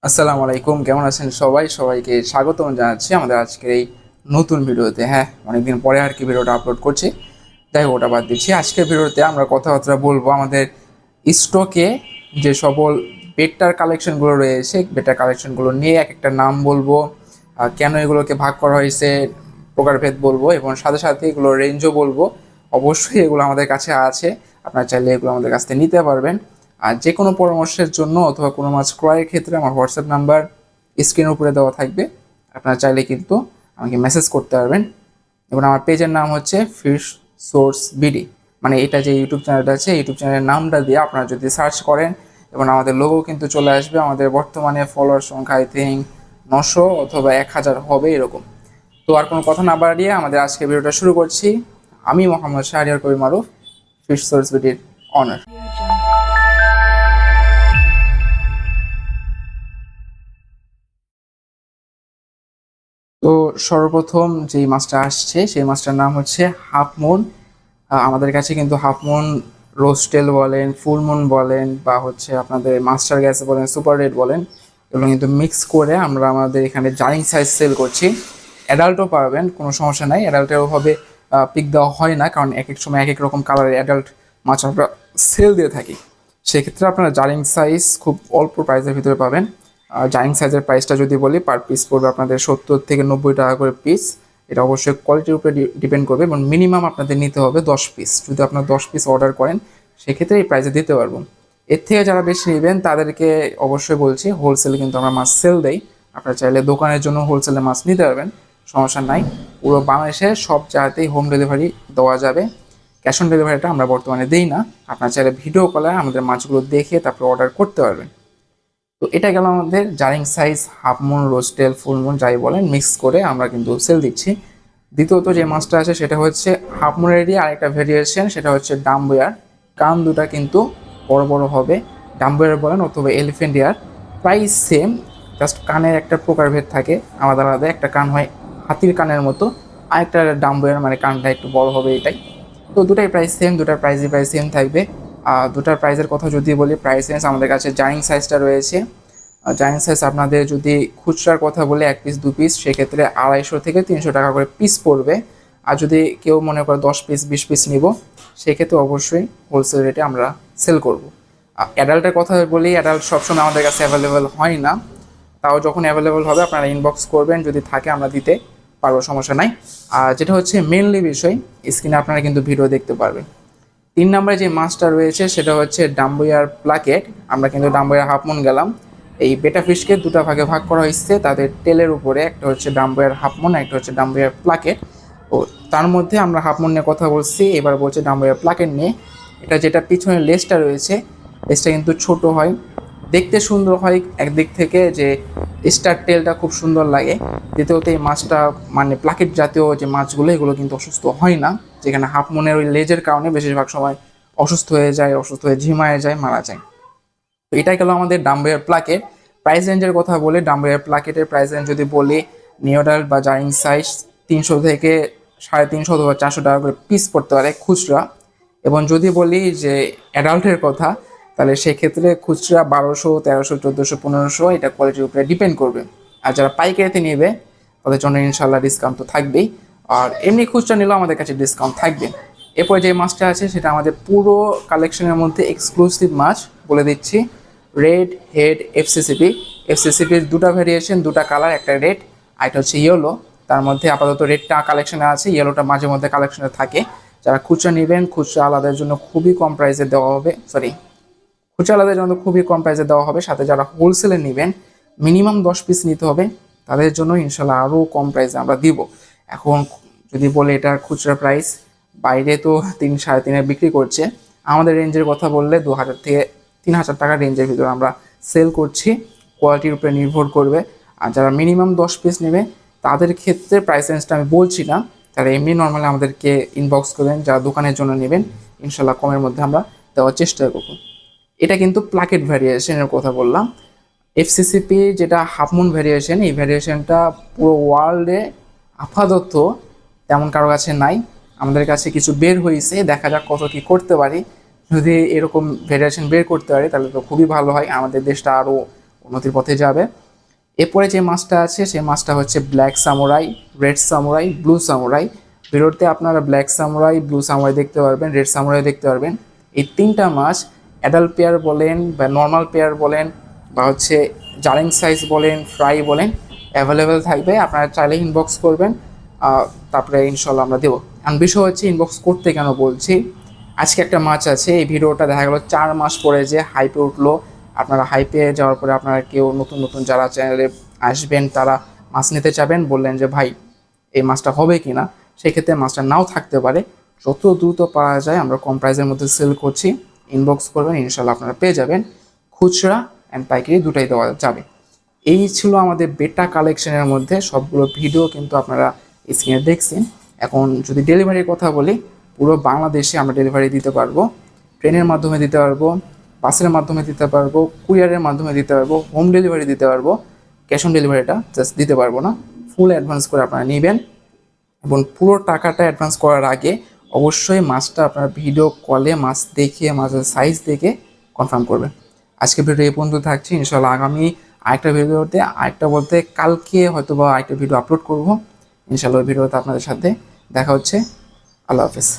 আসসালামু আলাইকুম, কেমন আছেন সবাই? সবাইকে স্বাগতম জানাচ্ছি আমাদের আজকের এই নতুন ভিডিওতে। হ্যাঁ, অনেকদিন পরে আর কি ভিডিওটা আপলোড করছি। যাই হোক, ওটা বাদ দিচ্ছি। আজকের ভিডিওতে আমরা কথাবার্তা বলবো আমাদের স্টকে যে সকল বেটার কালেকশনগুলো রয়েছে, বেটার কালেকশনগুলো নিয়ে এক একটা নাম বলবো, কেন এগুলোকে ভাগ করা হয়েছে প্রকারভেদ বলবো, এবং সাথে সাথে এগুলোর রেঞ্জও বলবো। অবশ্যই এগুলো আমাদের কাছে আছে, আপনারা চাইলে এগুলো আমাদের কাছ থেকে নিতে পারবেন। আর যে কোনো পরামর্শের জন্য অথবা কোনো মাছ ক্রয়ের ক্ষেত্রে আমার হোয়াটসঅ্যাপ নাম্বার স্ক্রিনের উপরে দেওয়া থাকবে, আপনারা চাইলে কিন্তু আমাকে মেসেজ করতে পারবেন। এবং আমার পেজের নাম হচ্ছে ফিশ সোর্স বিডি, মানে এটা যে ইউটিউব চ্যানেলটা আছে, ইউটিউব চ্যানেলের নামটা দিয়ে আপনারা যদি সার্চ করেন এবং আমাদের লোগো কিন্তু চলে আসবে। আমাদের বর্তমানে ফলোয়ার সংখ্যা আই থিঙ্ক 900 অথবা 1000 হবে এরকম। তো আর কোনো কথা না বাড়িয়ে আমাদের আজকে ভিডিওটা শুরু করছি। আমি মোহাম্মদ শাহরিয়ার কবির মারুফ, ফিশ সোর্স বিডির অনার। তো সর্বপ্রথম যেই মাছটা আসছে সেই মাছটার নাম হচ্ছে হাফ মুন। আমাদের কাছে কিন্তু হাফ মুন রোস্টেল বলেন, ফুল মুন বলেন, বা হচ্ছে আপনাদের মাস্টার গ্যাস বলেন, সুপার রেড বলেন, এগুলো কিন্তু মিক্স করে আমরা আমাদের এখানে জারিং সাইজ সেল করছি। অ্যাডাল্টও পাবেন, কোনো সমস্যা নাই। অ্যাডাল্টের ওভাবে পিক দেওয়া হয় না, কারণ এক এক সময় এক এক রকম কালারের অ্যাডাল্ট মাছ আমরা সেল দিয়ে থাকি। সেক্ষেত্রে আপনারা জারিং সাইজ খুব অল্প প্রাইসের ভিতরে পাবেন। জাইং সাইজের প্রাইসটা যদি বলি, পার পিস পড়বে আপনাদের 70 থেকে 90 টাকা করে পিস। এটা অবশ্যই কোয়ালিটির উপরে ডিপেন্ড করবে, এবং মিনিমাম আপনাদের নিতে হবে 10 পিস। যদি আপনার 10 পিস অর্ডার করেন সেক্ষেত্রে এই প্রাইসে দিতে পারবো। এর থেকে যারা বেশি নেবেন তাদেরকে অবশ্যই বলছি, হোলসেলে কিন্তু আমরা মাছ সেল দেই। আপনারা চাইলে দোকানের জন্য হোলসেলে মাছ নিতে পারবেন, সমস্যা নাই। পুরো বাংলাদেশে সব জায়গাতেই হোম ডেলিভারি দেওয়া যাবে। ক্যাশ অন ডেলিভারিটা আমরা বর্তমানে দিই না। আপনারা চাইলে ভিডিও কলে আমাদের মাছগুলো দেখে তারপরে অর্ডার করতে পারবেন। তো এটা গেল আমাদের জারিং size, half moon, রোস্টেল, full moon যাই বলেন, মিক্স করে আমরা কিন্তু সেল দিচ্ছি। দ্বিতীয়ত যে মাছটা আছে সেটা হচ্ছে হাফ মুনেরই আরেকটা ভেরিয়েশন, সেটা হচ্ছে ডাম্বুয়ার। কান দুটা কিন্তু বড় বড় হবে, ডাম্বুয়ার বলেন অথবা এলিফেন্ট ইয়ার, প্রাইস সেম। জাস্ট কানের একটা প্রকারভেদ থাকে আলাদা আলাদা, একটা কান হয় হাতির কানের মতো, আরেকটা ডাম্বুয়ার মানে কানটা একটু বড় হবে, এটাই। তো দুটাই প্রাইস সেম, দুটার প্রাইসই প্রাইস সেম থাকবে। দুটার প্রাইসের কথা যদি বলি, প্রাইস রেঞ্জ আমাদের কাছে জাইং সাইজটা রয়েছে। জাইং সাইজ আপনাদের যদি খুচরার কথা বলে 1 পিস 2 পিস, সেক্ষেত্রে 250 থেকে 300 টাকা করে পিস পড়বে। আর যদি কেউ মনে করে 10 পিস 20 পিস নিব, সেক্ষেত্রে অবশ্যই হোলসেল রেটে আমরা সেল করব। অ্যাডাল্টের কথা বলি, অ্যাডাল্ট সবসময় আমাদের কাছে অ্যাভেলেবেল হয় না, তাও যখন অ্যাভেলেবেল হবে আপনারা ইনবক্স করবেন, যদি থাকে আমরা দিতে পারবো, সমস্যা নাই। আর যেটা হচ্ছে মেনলি বিষয়, স্ক্রিনে আপনারা কিন্তু ভিডিও দেখতে পারবেন। 3 নম্বরে যে মাছটা রয়েছে সেটা হচ্ছে ডাম্বুয়ার প্লাকেট। আমরা কিন্তু ডাম্বুয়ার হাফ মুন গেলাম। এই বেটা ফিশকে দুটা ভাগে ভাগ করা হয়েছে তাদের টেলের উপরে, একটা হচ্ছে ডাম্বুয়ার হাফ মুন, একটা হচ্ছে ডাম্বুয়ার প্লাকেট। ও তার মধ্যে আমরা হাফ মুন নিয়ে কথা বলছি, এবার বলছে ডাম্বুয়ার প্লাকেট নিয়ে। এটা যেটা পিছনের লেজটা রয়েছে, লেজটা কিন্তু ছোট হয়, দেখতে সুন্দর হয় একদিক থেকে, যে স্টার টেলটা খুব সুন্দর লাগে। দ্বিতীয়ত এই মাছটা মানে প্লাকেট জাতীয় যে মাছগুলো, এগুলো কিন্তু অসুস্থ হয় না, যেখানে হাফ মুনের ওই লেজের কারণে বেশিরভাগ সময় অসুস্থ হয়ে যায়, অসুস্থ হয়ে ঝিমায় যায়, মারা যায়। তো এটাই গেল আমাদের ডাম্বুয়ার প্লাকেট। প্রাইস রেঞ্জের কথা বলে, ডাম্বুয়ার প্লাকেটের প্রাইস রেঞ্জ যদি বলি, নিওডাল বা জারিং সাইজ 300 থেকে 350 অথবা 400 টাকা করে পিস পড়তে পারে খুচরা। এবং যদি বলি যে অ্যাডাল্টের কথা, তাহলে সেক্ষেত্রে খুচরা 1200, 1300, 1400, 1500, এটা কোয়ালিটির উপরে ডিপেন্ড করবে। আর যারা পাইকারিতে নেবে তাদের জন্য ইনশাল্লাহ ডিসকাউন্ট তো থাকবেই, আর এমনি খুচরা নিলেও আমাদের কাছে ডিসকাউন্ট থাকবে। এরপর যে মাছটা আছে সেটা আমাদের পুরো কালেকশনের মধ্যে এক্সক্লুসিভ মাছ, বলে দিচ্ছি, রেড হেড এফসিসিপি। এফসিসিপির দুটা ভেরিয়েশন, দুটা কালার, একটা রেড আর একটা হচ্ছে ইয়েলো। তার মধ্যে আপাতত রেডটা কালেকশনে আছে, ইয়েলোটা মাঝে মধ্যে কালেকশনে থাকে। যারা খুচরা নেবেন, খুচরা আলাদার জন্য খুবই কম প্রাইসে দেওয়া হবে, খুচরা আলাদার জন্য খুবই কম প্রাইসে দেওয়া হবে। সাথে যারা হোলসেলে নেবেন, মিনিমাম 10 পিস নিতে হবে, তাদের জন্য ইনশাল্লাহ আরও কম প্রাইসে আমরা দিব। এখন যদি বলে এটার খুচরা প্রাইস, বাইরে তো 3-3.5 বিক্রি করছে, আমাদের রেঞ্জের কথা বললে 2000 থেকে 3000 টাকার রেঞ্জের ভিতরে আমরা সেল করছি। কোয়ালিটির উপরে নির্ভর করবে। আর যারা মিনিমাম 10 পিস নেবে তাদের ক্ষেত্রে প্রাইস রেঞ্জটা আমি বলছি না, তারা এমনি নর্মালি আমাদেরকে ইনবক্স করবেন, যারা দোকানের জন্য নেবেন ইনশাল্লাহ কমের মধ্যে আমরা দেওয়ার চেষ্টা করব। এটা কিন্তু প্লাকেট ভ্যারিয়েশনের কথা বললাম। এফসিসিপি যেটা হাফ মুন ভ্যারিয়েশন, এই ভ্যারিয়েশনটা পুরো ওয়ার্ল্ডে আপাতত তেমন কারো কাছে নাই। আমাদের কাছে কিছু বের হয়েছে, দেখা যাক কত কি করতে পারি। যদি এরকম ভ্যারিয়েশন বের করতে পারি তাহলে তো খুবই ভালো হয়, আমাদের দেশটা আরও উন্নতির পথে যাবে। এরপরে যে মাছটা আছে সেই মাছটা হচ্ছে black samurai, red samurai, blue samurai. ভিডিওতে আপনারা ব্ল্যাক সামুরাই, ব্লু সামুরাই দেখতে পারবেন, রেড সামুরাই দেখতে পারবেন। এই তিনটা মাছ অ্যাডাল্ট পেয়ার বলেন বা নর্মাল পেয়ার বলেন বা হচ্ছে জারিং সাইজ বলেন, ফ্রাই বলেন, অ্যাভেলেবেল থাকবে। আপনারা চাইলে ইনবক্স করবেন, তারপরে ইনশাল্লাহ আমরা দেবো। আর বিষয় হচ্ছে ইনবক্স করতে কেন বলছি, আজকে একটা মাছ আছে, এই ভিডিওটা দেখা গেলো 4 মাস পরে যে হাইপে উঠলো। আপনারা হাইপে যাওয়ার পরে আপনারা কেউ নতুন নতুন যারা চ্যানেলে আসবেন তারা মাছ নিতে চাবেন, বললেন যে ভাই এই মাছটা হবে কি না, সেক্ষেত্রে মাছটা নাও থাকতে পারে। যত দ্রুত পাওয়া যায় আমরা কম প্রাইসের মধ্যে সেল করছি, ইনবক্স করবেন, ইনশাল্লাহ আপনারা পেয়ে যাবেন। খুচরা অ্যান্ড পাইকারি দুটাই দেওয়া যাবে। এই ছিল আমাদের বেটা কালেকশনের মধ্যে সবগুলো ভিডিও, কিন্তু আপনারা স্ক্রিনে দেখছেন। এখন যদি ডেলিভারির কথা বলি, পুরো বাংলাদেশে আমরা ডেলিভারি দিতে পারবো। ট্রেনের মাধ্যমে দিতে পারবো, বাসের মাধ্যমে দিতে পারবো, কুরিয়ারের মাধ্যমে দিতে পারবো, হোম ডেলিভারি দিতে পারবো। ক্যাশ অন ডেলিভারিটা জাস্ট দিতে পারবো না। ফুল অ্যাডভান্স করে আপনারা নেবেন এবং পুরো টাকাটা অ্যাডভান্স করার আগে অবশ্যই মাছটা আপনার ভিডিও কলে মাছ দেখে, মাছের সাইজ দেখে কনফার্ম করবেন। আজকে ভিডিও এই পর্যন্ত থাকছি, ইনশাল্লাহ আগামী আরেকটা ভিডিওতে, আরেকটা বলতে কালকে হয়তো বা আরেকটা ভিডিও আপলোড করবো ইনশাল্লাহ। ওই ভিডিওতে আপনাদের সাথে দেখা হচ্ছে। আল্লাহ হাফেজ।